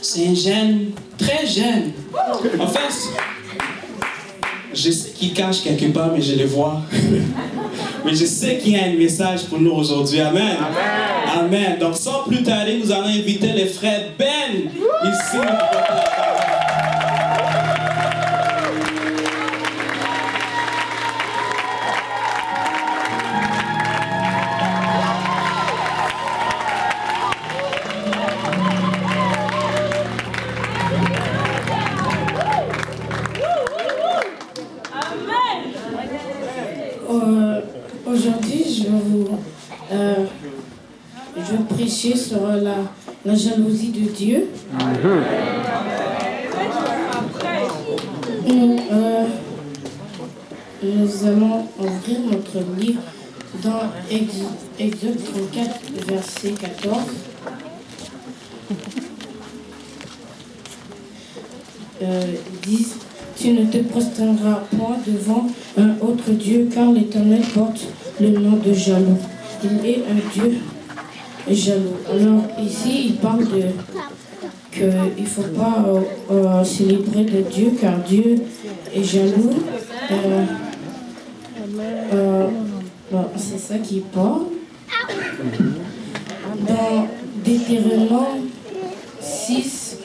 C'est un jeune, très jeune. En fait, je sais qu'il cache quelque part, mais je le vois. Mais je sais qu'il y a un message pour nous aujourd'hui. Amen. Amen. Amen. Donc, sans plus tarder, nous allons inviter les frères Ben ici. Aujourd'hui, je vais prêcher sur la jalousie de Dieu. Nous allons ouvrir notre livre dans Exode 34, verset 14. Disent, tu ne te prosterneras point devant un autre Dieu, car l'Éternel porte le nom de jaloux. Il est un Dieu jaloux. Alors ici, il parle qu'il ne faut pas se libérer de Dieu, car Dieu est jaloux. C'est ça qu'il parle. Dans Deutéronome 6,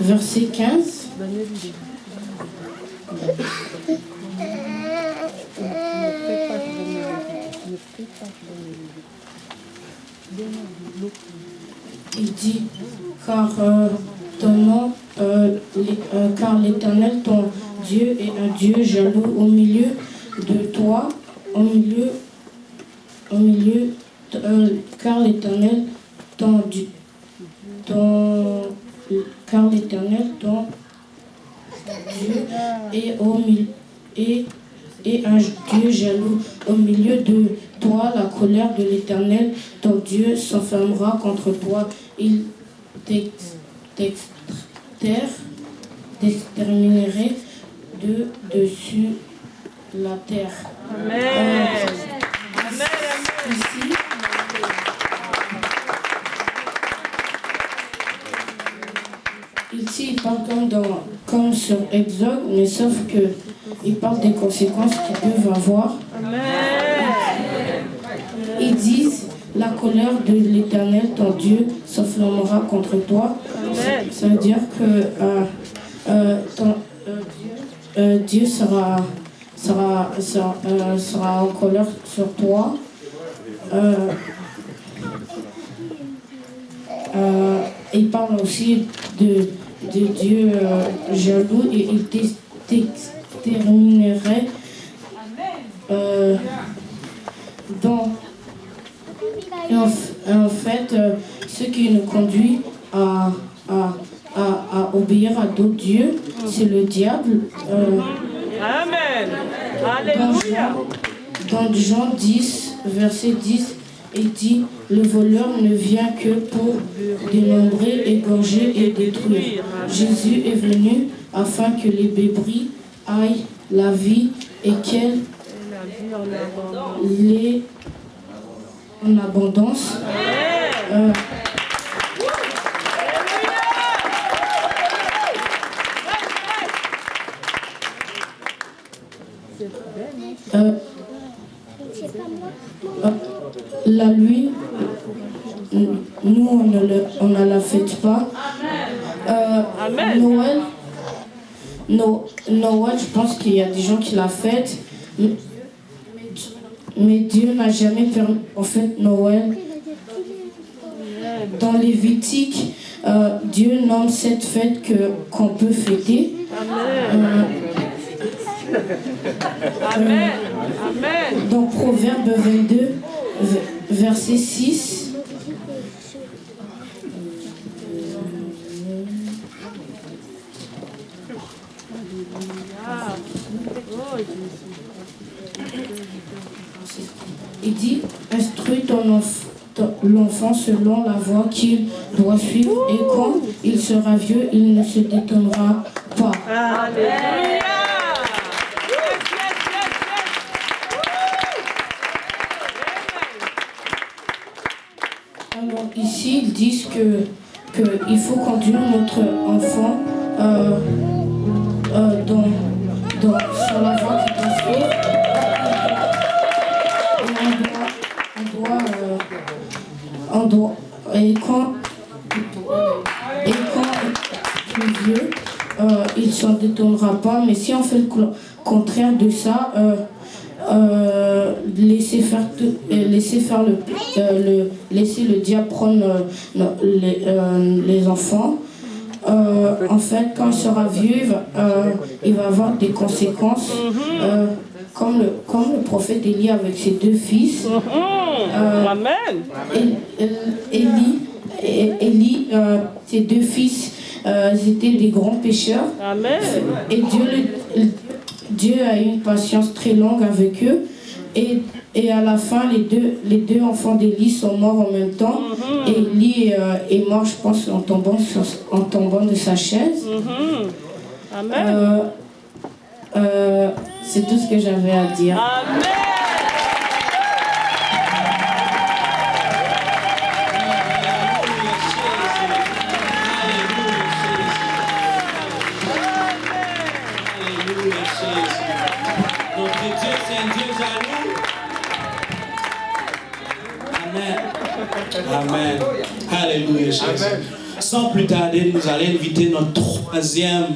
verset 15. Il dit, car l'Éternel, ton Dieu, est un Dieu jaloux au milieu de toi, car l'Éternel, ton Dieu, est un Dieu jaloux. Au milieu de toi, la colère de l'Éternel, ton Dieu, s'enfermera contre toi. Il t'exterminerait de dessus la terre. Amen. Ici, il parle comme sur Exode, mais sauf que il parle des conséquences qu'ils peuvent avoir. Amen. Ils disent, la colère de l'Éternel, ton Dieu, s'enflammera contre toi. Amen. Ça veut dire que Dieu sera en colère sur toi. Il parle aussi de Dieu jaloux et il t'exterminerait en fait, ce qui nous conduit à obéir à d'autres dieux, c'est le diable. Amen. Alléluia. Dans Jean 10, verset 10, il dit, le voleur ne vient que pour dénombrer, égorger et détruire. Jésus est venu afin que les brebis aillent la vie et qu'elle l'ait en abondance. La nuit, nous on ne la fête pas. Noël, je pense qu'il y a des gens qui la fêtent, mais Dieu n'a jamais permis. En fait, Noël, dans Lévitique, Dieu nomme cette fête qu'on peut fêter. Amen. Amen. Dans Proverbe 22, verset 6. Il dit, instruis l'enfant selon la voie qu'il doit suivre et quand il sera vieux, il ne se détournera pas. Alléluia. Alors ici, ils disent que qu'il faut conduire notre enfant sur la voie qu'il doit suivre. Et quand il est vieux, il ne s'en détournera pas. Mais si on fait le contraire de ça, laisser le diable prendre les enfants. En fait, quand il sera vieux, il va avoir des conséquences, comme le prophète Élie avec ses 2 fils. Amen. Élie, ses 2 fils, étaient des grands pécheurs. Amen. Et Dieu a eu une patience très longue avec eux. Et à la fin, les deux enfants d'Élie sont morts en même temps. Et Élie est mort, je pense, en tombant de sa chaise. Amen. C'est tout ce que j'avais à dire. Amen. Notre Dieu, c'est un Dieu jaloux. Amen. Amen. Alléluia, Jésus. Sans plus tarder, nous allons inviter notre 3e